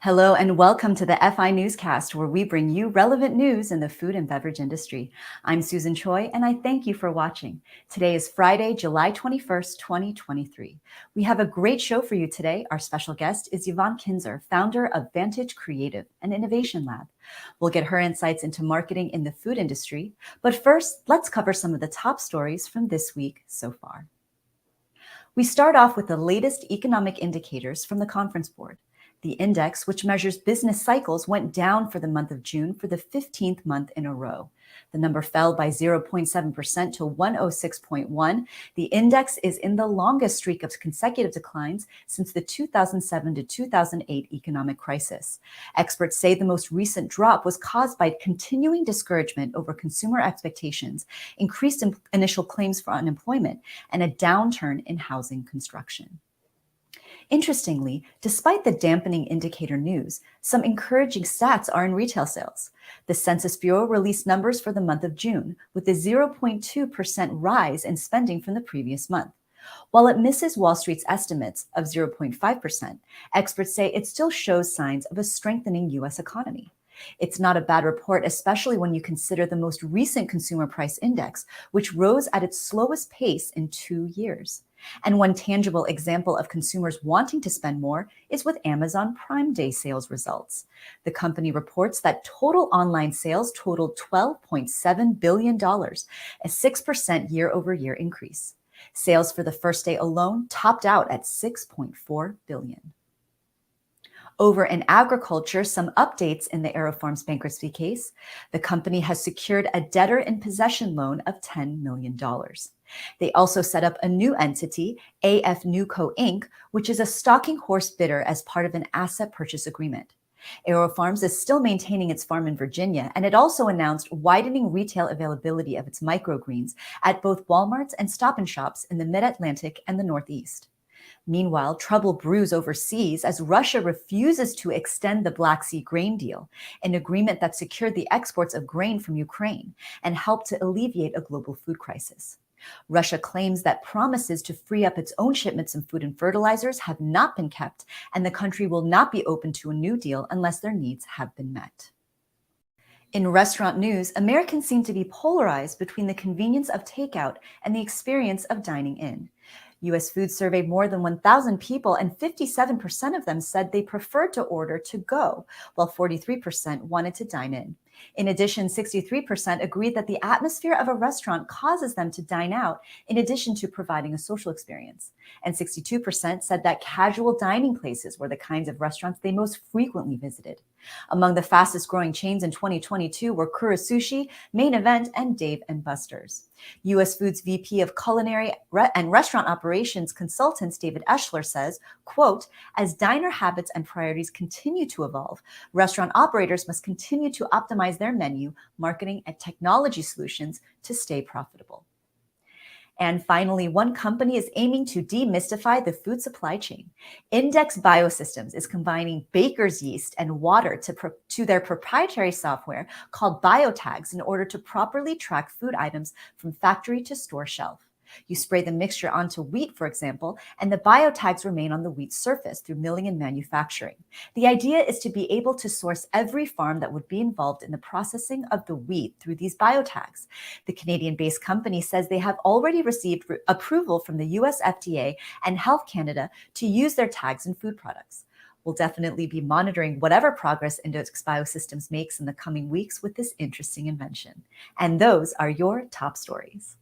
Hello and welcome to the FI Newscast, where we bring you relevant news in the food and beverage industry. I'm Susan Choi, and I thank you for watching. Today is Friday, July 21st, 2023. We have a great show for you today. Our special guest is Ivonne Kinser, founder of Vantage Creative, an innovation lab. We'll get her insights into marketing in the food industry. But first, let's cover some of the top stories from this week so far. We start off with the latest economic indicators from the Conference Board. The index, which measures business cycles, went down for the month of June for the 15th month in a row. The number fell by 0.7% to 106.1. The index is in the longest streak of consecutive declines since the 2007 to 2008 economic crisis. Experts say the most recent drop was caused by continuing discouragement over consumer expectations, increased initial claims for unemployment, and a downturn in housing construction. Interestingly, despite the dampening indicator news, some encouraging stats are in retail sales. The Census Bureau released numbers for the month of June, with a 0.2% rise in spending from the previous month. While it misses Wall Street's estimates of 0.5%, experts say it still shows signs of a strengthening U.S. economy. It's not a bad report, especially when you consider the most recent consumer price index, which rose at its slowest pace in 2 years. And one tangible example of consumers wanting to spend more is with Amazon Prime Day sales results. The company reports that total online sales totaled $12.7 billion, a 6% year-over-year increase. Sales for the first day alone topped out at $6.4 billion. Over in agriculture, some updates in the 𝗙𝗏𝗆 bankruptcy case. The company has secured a debtor in possession loan of $10 million. They also set up a new entity, FI Newscast Inc., which is a stalking horse bidder as part of an asset purchase agreement. 𝗙𝗏𝗆 is still maintaining its farm in Virginia, and it also announced widening retail availability of its microgreens at both Walmarts and Stop & Shops in the Mid-Atlantic and the Northeast. Meanwhile, trouble brews overseas as Russia refuses to extend the Black Sea grain deal, an agreement that secured the exports of grain from Ukraine and helped to alleviate a global food crisis. Russia claims that promises to free up its own shipments of food and fertilizers have not been kept, and the country will not be open to a new deal unless their needs have been met. In restaurant news, Americans seem to be polarized between the convenience of takeout and the experience of dining in. U.S. Food surveyed more than 1,000 people, and 57% of them said they preferred to order to go, while 43% wanted to dine in. In addition, 63% agreed that the atmosphere of a restaurant causes them to dine out, in addition to providing a social experience. And 62% said that casual dining places were the kinds of restaurants they most frequently visited. Among the fastest growing chains in 2022 were 𝗙𝗏𝗆, Main Event, and Dave & Buster's. U.S. Food's VP of Culinary and Restaurant Operations Consultants, David Eschler, says, quote, "As diner habits and priorities continue to evolve, restaurant operators must continue to optimize their menu, marketing, and technology solutions to stay profitable." And finally, one company is aiming to demystify the food supply chain. Index Biosystems is combining baker's yeast and water to their proprietary software called BioTags in order to properly track food items from factory to store shelf. You spray the mixture onto wheat, for example, and the biotags remain on the wheat surface through milling and manufacturing. The idea is to be able to source every farm that would be involved in the processing of the wheat through these biotags. The Canadian-based company says they have already received approval from the US FDA and Health Canada to use their tags in food products. We'll definitely be monitoring whatever progress Index Biosystems makes in the coming weeks with this interesting invention. And those are your top stories.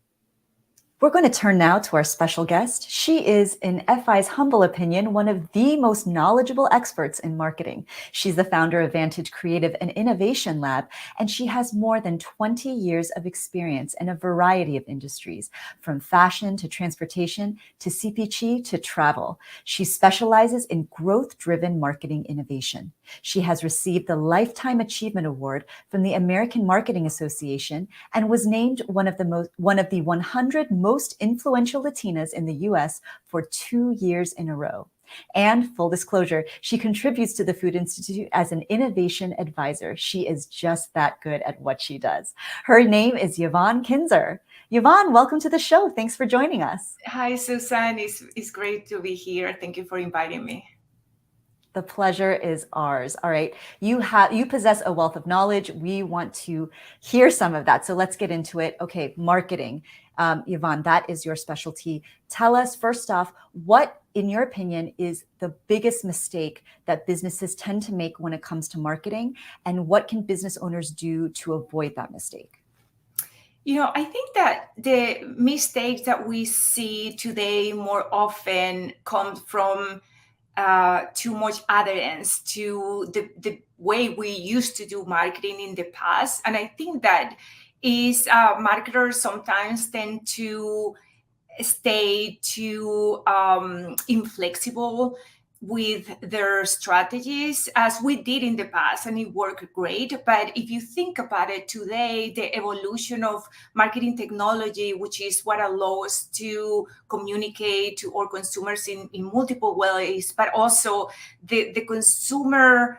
We're going to turn now to our special guest. She is, in FI's humble opinion, one of the most knowledgeable experts in marketing. She's the founder of Vantage Creative, an innovation lab, and she has more than 20 years of experience in a variety of industries, from fashion to transportation to CPG to travel. She specializes in growth-driven marketing innovation. She has received the Lifetime Achievement Award from the American Marketing Association and was named one of the 100 most influential Latinas in the U.S. for 2 years in a row. And full disclosure, she contributes to the Food Institute as an innovation advisor. She is just that good at what she does. Her name is Ivonne Kinser. Ivonne, welcome to the show. Thanks for joining us. Hi, Susan. It's great to be here. Thank you for inviting me. The pleasure is ours. All right. You possess a wealth of knowledge. We want to hear some of that. So let's get into it. Okay, marketing. Ivonne, that is your specialty. Tell us first off, what, in your opinion, is the biggest mistake that businesses tend to make when it comes to marketing, and what can business owners do to avoid that mistake? I think that the mistakes that we see today more often come from too much adherence to the way we used to do marketing in the past. And I think that is marketers sometimes tend to stay too inflexible with their strategies as we did in the past, and it worked great. But if you think about it today, the evolution of marketing technology, which is what allows to communicate to our consumers in multiple ways, but also the consumers'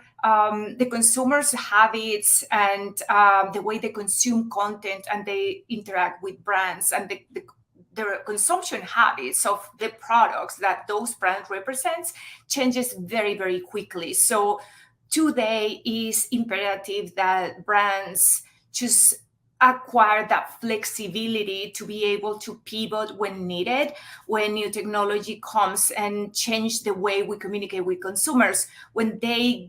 habits and the way they consume content and they interact with brands, and the consumption habits of the products that those brands represents changes very, very quickly. So today is imperative that brands just acquire that flexibility to be able to pivot when needed, when new technology comes and change the way we communicate with consumers, when they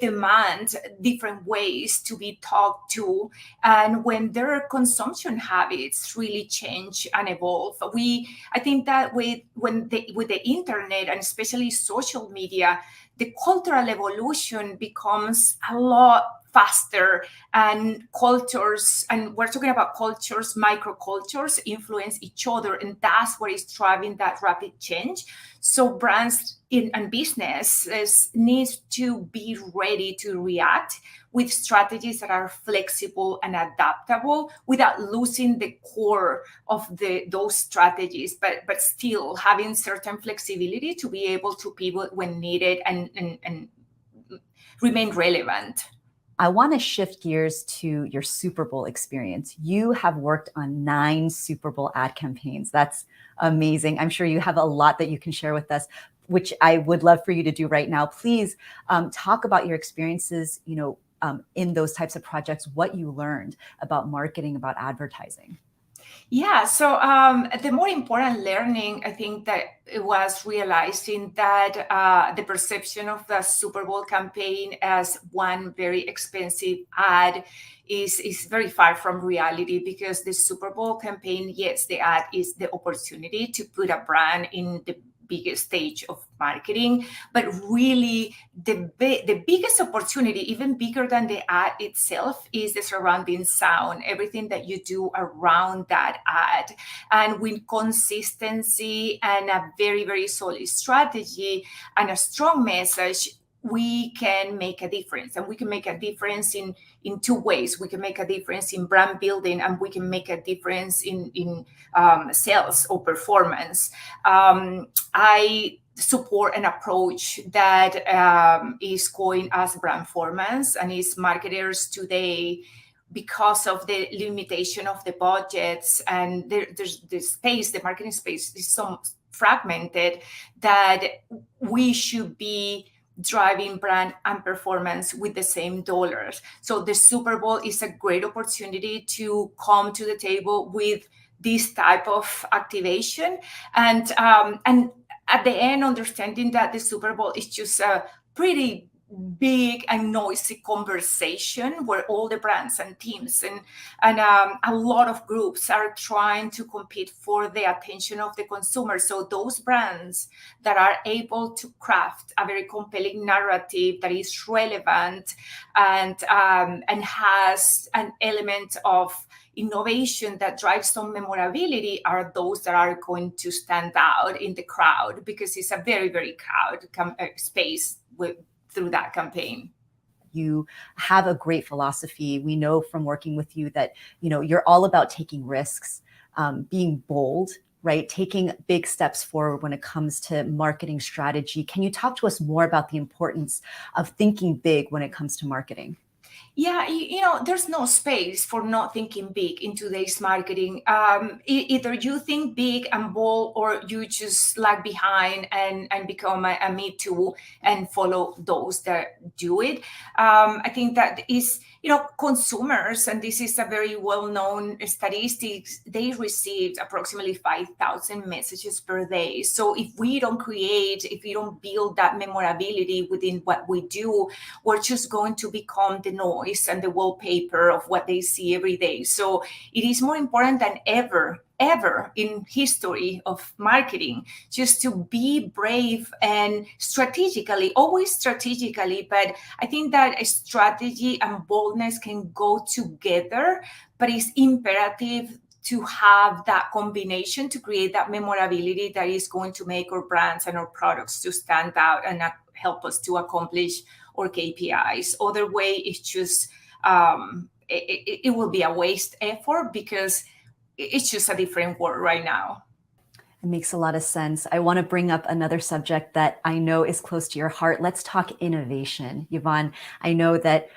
demand different ways to be talked to, and when their consumption habits really change and evolve. I think that with the internet, and especially social media, the cultural evolution becomes a lot faster, and cultures, and we're talking about cultures, microcultures influence each other, and that's what is driving that rapid change. So brands and businesses need to be ready to react with strategies that are flexible and adaptable without losing the core of those strategies, but still having certain flexibility to be able to pivot when needed and remain relevant. I want to shift gears to your Super Bowl experience. You have worked on 9 Super Bowl ad campaigns. That's amazing. I'm sure you have a lot that you can share with us, which I would love for you to do right now. Please talk about your experiences, in those types of projects, what you learned about marketing, about advertising. Yeah, so the more important learning, I think, that it was realizing that the perception of the Super Bowl campaign as one very expensive ad is very far from reality, because the Super Bowl campaign, yes, the ad is the opportunity to put a brand in the biggest stage of marketing, but really the biggest opportunity, even bigger than the ad itself, is the surrounding sound, everything that you do around that ad. And with consistency and a very, very solid strategy and a strong message, we can make a difference. And we can make a difference in 2 ways. We can make a difference in brand building, and we can make a difference in sales or performance. I support an approach that is coined as brand performance, and is marketers today, because of the limitation of the budgets and there's the space, the marketing space is so fragmented, that we should be driving brand and performance with the same dollars. So the Super Bowl is a great opportunity to come to the table with this type of activation, and at the end, understanding that the Super Bowl is just a pretty big and noisy conversation where all the brands and teams and a lot of groups are trying to compete for the attention of the consumer. So those brands that are able to craft a very compelling narrative that is relevant and has an element of innovation that drives some memorability are those that are going to stand out in the crowd, because it's a very, very crowded space through that campaign. You have a great philosophy. We know from working with you that, you're all about taking risks, being bold, right? Taking big steps forward when it comes to marketing strategy. Can you talk to us more about the importance of thinking big when it comes to marketing? Yeah, there's no space for not thinking big in today's marketing. Either you think big and bold, or you just lag behind and become a me too and follow those that do it. I think that is, consumers, and this is a very well-known statistics, they received approximately 5,000 messages per day. So if we don't build that memorability within what we do, we're just going to become the noise and the wallpaper of what they see every day. So it is more important than ever in history of marketing, just to be brave and always strategically. But I think that a strategy and boldness can go together, but it's imperative to have that combination to create that memorability that is going to make our brands and our products to stand out and help us to accomplish our KPIs. Other way, it's just it will be a waste effort, because it's just a different world right now. It makes a lot of sense. I want to bring up another subject that I know is close to your heart. Let's talk innovation. Ivonne, I know that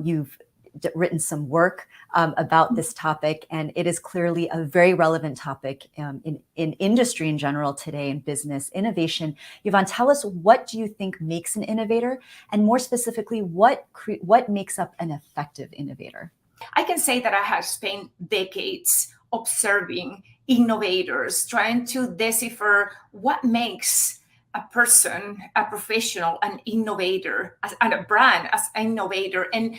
you've written some work about this topic, and it is clearly a very relevant topic in industry in general today, in business innovation. Ivonne, tell us, what do you think makes an innovator, and more specifically, what makes up an effective innovator? I can say that I have spent decades observing innovators, trying to decipher what makes a person, a professional, an innovator, and a brand as an innovator. And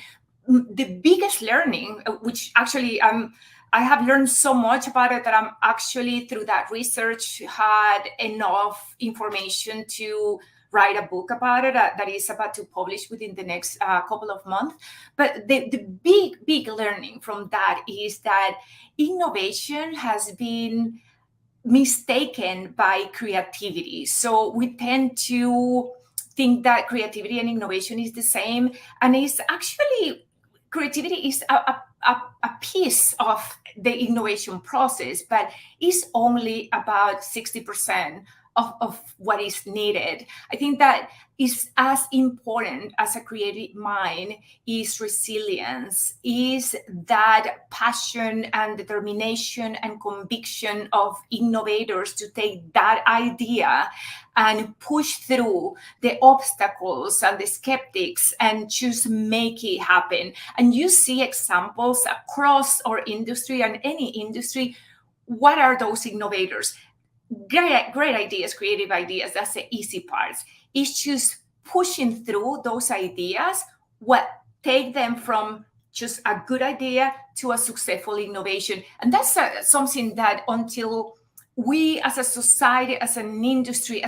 the biggest learning, which actually I have learned so much about it that I'm actually, through that research, had enough information to write a book about it that is about to publish within the next couple of months. But the big learning from that is that innovation has been mistaken by creativity. So we tend to think that creativity and innovation is the same, and it's actually, creativity is a piece of the innovation process, but it's only about 60% of what is needed. I think that is as important as a creative mind is resilience, is that passion and determination and conviction of innovators to take that idea and push through the obstacles and the skeptics and just make it happen. And you see examples across our industry and any industry. What are those innovators? Great ideas, creative ideas. That's the easy part. It's just pushing through those ideas, what take them from just a good idea to a successful innovation. And that's something that, until we as a society, as an industry,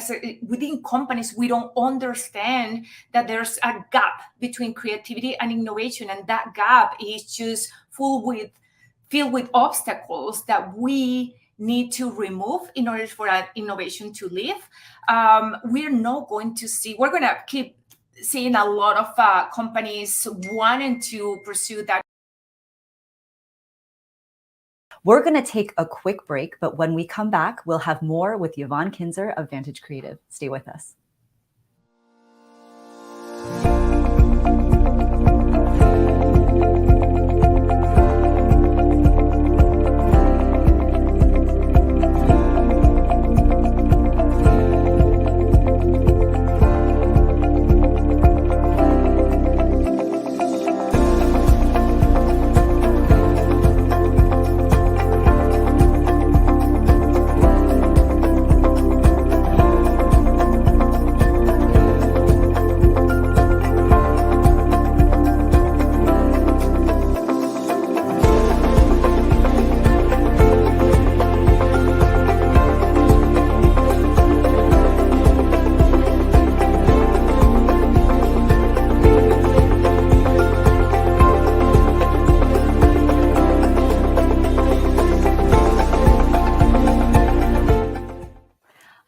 within companies, we don't understand that there's a gap between creativity and innovation, and that gap is just filled with obstacles that we need to remove in order for that innovation to live. We're going to keep seeing a lot of companies wanting to pursue that. We're going to take a quick break, but when we come back, we'll have more with Ivonne Kinser of Vantage Creative. Stay with us.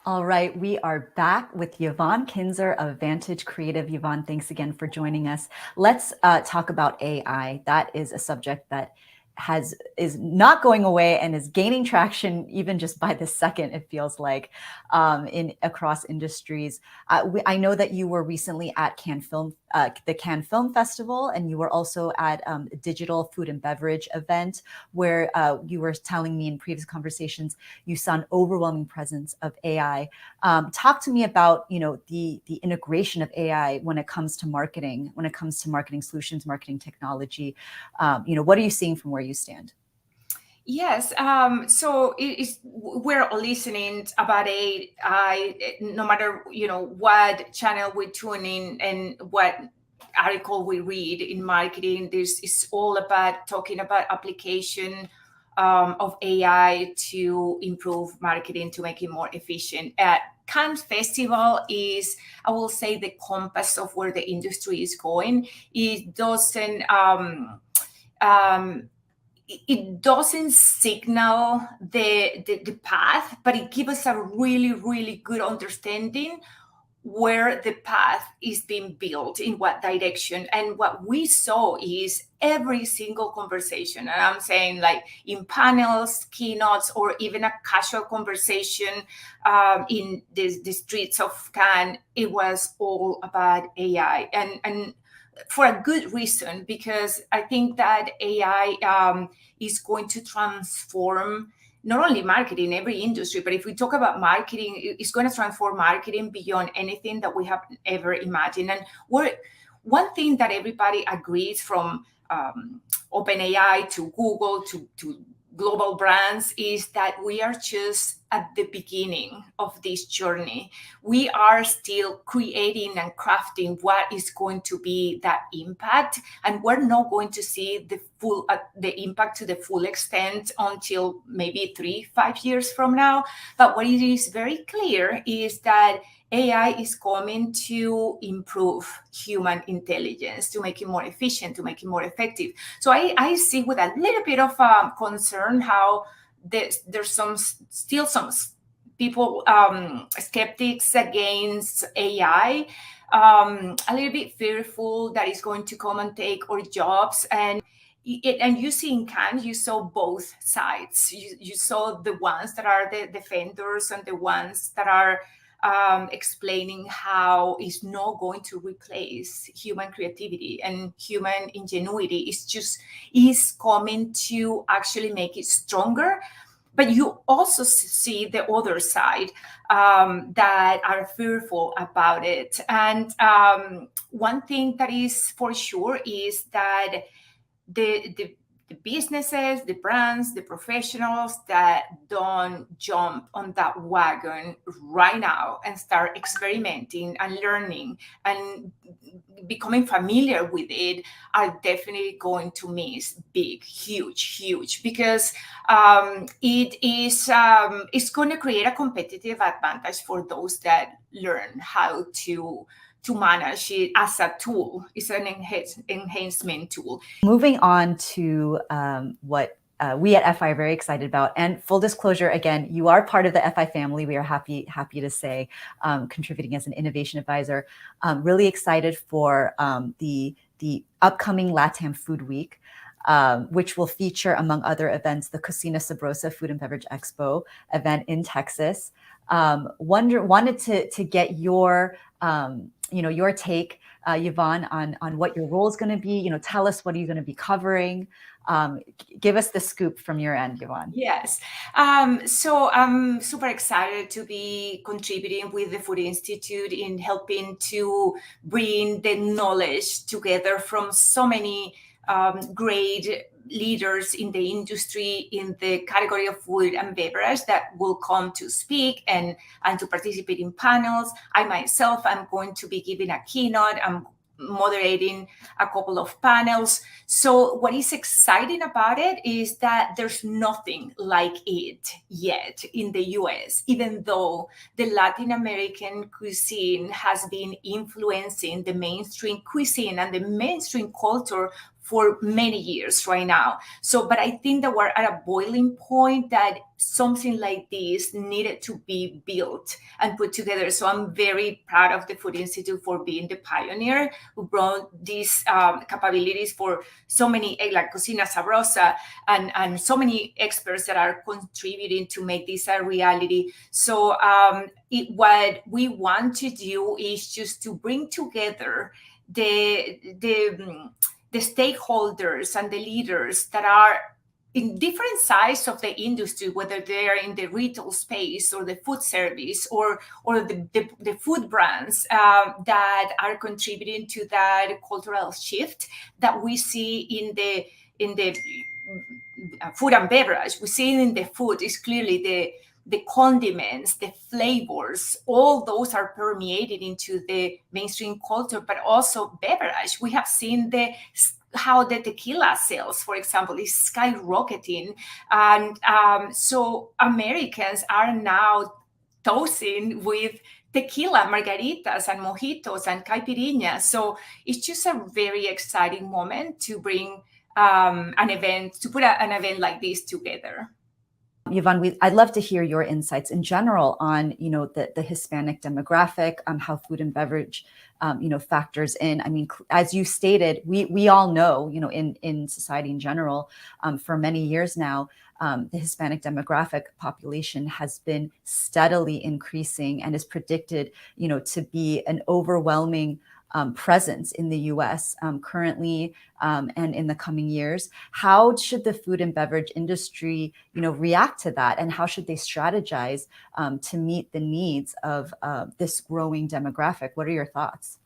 All right, we are back with Ivonne Kinser of Vantage Creative. Ivonne, thanks again for joining us. Let's talk about AI. That is a subject that is not going away and is gaining traction even just by the second, it feels like, across industries. I know that you were recently at the Cannes Film Festival, and you were also at a digital food and beverage event where you were telling me in previous conversations you saw an overwhelming presence of AI. Talk to me about, the integration of AI when it comes to marketing, solutions, marketing technology. What are you seeing from where you stand? Yes, so we're listening about AI, no matter what channel we tune in and what article we read in marketing. This is all about talking about application of AI to improve marketing, to make it more efficient. Cannes Festival is, I will say, the compass of where the industry is going. It doesn't it doesn't signal the path, but it gives us a really, really good understanding where the path is being built, in what direction. And what we saw is every single conversation, and I'm saying like in panels, keynotes, or even a casual conversation in the streets of Cannes, it was all about AI. And for a good reason, because I think that AI is going to transform not only marketing, every industry, but if we talk about marketing, it's going to transform marketing beyond anything that we have ever imagined. And one thing that everybody agrees, from OpenAI to Google to global brands, is that we are just at the beginning of this journey. We are still creating and crafting what is going to be that impact, and we're not going to see the impact to the full extent until maybe 3-5 years from now. But what it is very clear is that AI is coming to improve human intelligence, to make it more efficient, to make it more effective. So I see with a little bit of concern how there's still some people, skeptics against AI, a little bit fearful that it's going to come and take our jobs. And you see in Cannes, you saw both sides. You saw the ones that are the defenders and the ones that are explaining how it's not going to replace human creativity and human ingenuity. Is coming to actually make it stronger. But you also see the other side that are fearful about it. And one thing that is for sure is that the businesses, the brands, the professionals that don't jump on that wagon right now and start experimenting and learning and becoming familiar with it are definitely going to miss huge, because it's going to create a competitive advantage for those that learn how to manage it as a tool. It's an enhancement tool. Moving on to what we at FI are very excited about, and full disclosure, again, you are part of the FI family. We are happy to say, contributing as an innovation advisor. Really excited for the upcoming LATAM Food Week, which will feature, among other events, the 𝗙cie 𝗹𝗆 Food and Beverage Expo event in Texas. Wanted to get your your take, Ivonne, on what your role is going to be. Tell us, what are you going to be covering? Give us the scoop from your end, Ivonne. Yes. So I'm super excited to be contributing with the Food Institute in helping to bring the knowledge together from so many great leaders in the industry, in the category of food and beverage, that will come to speak and to participate in panels. I myself am going to be giving a keynote. I'm moderating a couple of panels. So what is exciting about it is that there's nothing like it yet in the US, even though the Latin American cuisine has been influencing the mainstream cuisine and the mainstream culture for many years right now. So, but I think that we're at a boiling point that something like this needed to be built and put together. So I'm very proud of the Food Institute for being the pioneer who brought these capabilities for so many, like Cocina Sabrosa and so many experts that are contributing to make this a reality. So what we want to do is just to bring together the stakeholders and the leaders that are in different sides of the industry, whether they are in the retail space or the food service or the food brands that are contributing to that cultural shift that we see in the food and beverage. We see it in the food is clearly the condiments, the flavors, all those are permeated into the mainstream culture, but also beverage. We have seen how the tequila sales, for example, is skyrocketing. And so Americans are now toasting with tequila, margaritas and mojitos and caipirinhas. So it's just a very exciting moment to bring an event, to put an event like this together. Ivonne, I'd love to hear your insights in general on, the Hispanic demographic, how food and beverage, factors in. I mean, as you stated, we all know, in society in general, for many years now, the Hispanic demographic population has been steadily increasing and is predicted, to be an overwhelming presence in the U.S. Currently and in the coming years. How should the food and beverage industry, react to that, and how should they strategize to meet the needs of this growing demographic? What are your thoughts?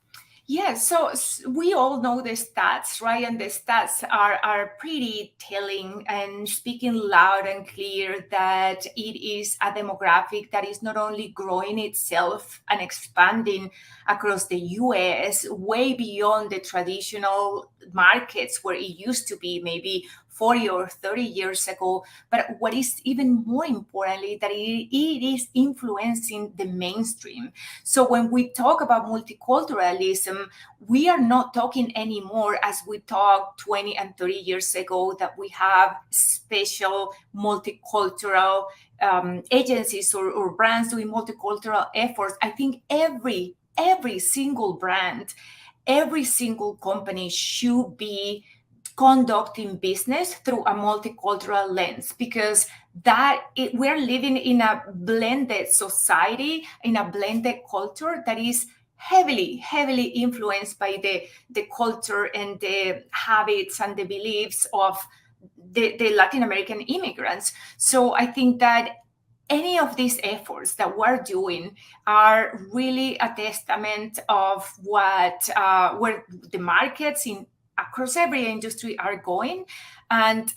Yeah, so we all know the stats, right? And the stats are pretty telling and speaking loud and clear that it is a demographic that is not only growing itself and expanding across the US way beyond the traditional markets where it used to be maybe 40 or 30 years ago. But what is even more importantly, that it is influencing the mainstream. So when we talk about multiculturalism, we are not talking anymore as we talked 20 and 30 years ago that we have special multicultural agencies or brands doing multicultural efforts. I think every single brand, every single company should be conducting business through a multicultural lens, because we're living in a blended society, in a blended culture that is heavily influenced by the culture and the habits and the beliefs of the Latin American immigrants. So I think that any of these efforts that we're doing are really a testament of what where the markets across every industry are going. And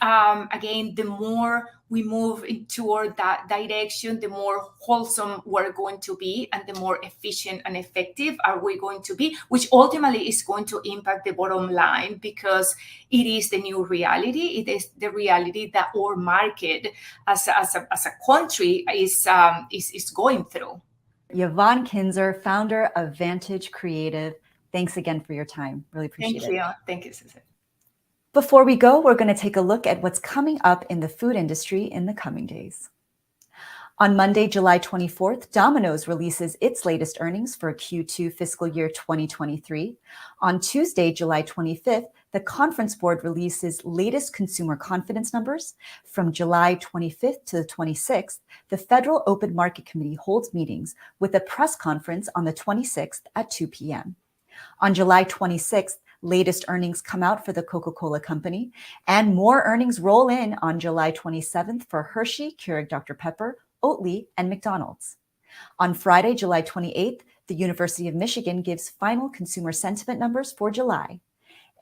again, the more we move toward that direction, the more wholesome we're going to be and the more efficient and effective are we going to be, which ultimately is going to impact the bottom line, because it is the new reality. It is the reality that our market as a country is going through. Ivonne Kinser, founder of Vantage Creative. Thanks again for your time. Really appreciate it. Thank you, Susan. Before we go, we're going to take a look at what's coming up in the food industry in the coming days. On Monday, July 24th, Domino's releases its latest earnings for Q2 fiscal year 2023. On Tuesday, July 25th, the Conference Board releases latest consumer confidence numbers. From July 25th to the 26th, the Federal Open Market Committee holds meetings with a press conference on the 26th at 2 p.m. On July 26th, latest earnings come out for the Coca-Cola Company, and more earnings roll in on July 27th for Hershey, Keurig Dr. Pepper, Oatly, and McDonald's. On Friday, July 28th, the University of Michigan gives final consumer sentiment numbers for July.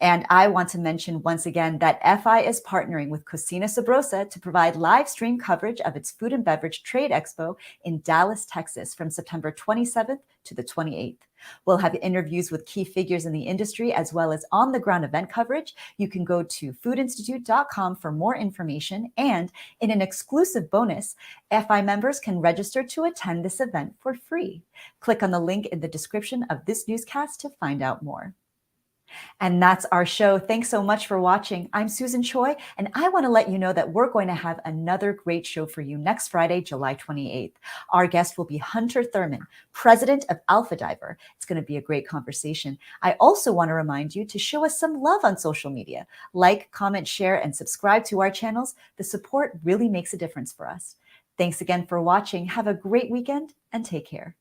And I want to mention once again that FI is partnering with Cocina Sabrosa to provide live stream coverage of its Food and Beverage Trade Expo in Dallas, Texas from September 27th to the 28th. We'll have interviews with key figures in the industry as well as on-the-ground event coverage. You can go to foodinstitute.com for more information, and in an exclusive bonus, FI members can register to attend this event for free. Click on the link in the description of this newscast to find out more. And that's our show. Thanks so much for watching. I'm Susan Choi, and I want to let you know that we're going to have another great show for you next Friday, July 28th. Our guest will be Hunter Thurman, president of 𝗙𝗵𝗆. It's going to be a great conversation. I also want to remind you to show us some love on social media. Like, comment, share, and subscribe to our channels. The support really makes a difference for us. Thanks again for watching. Have a great weekend and take care.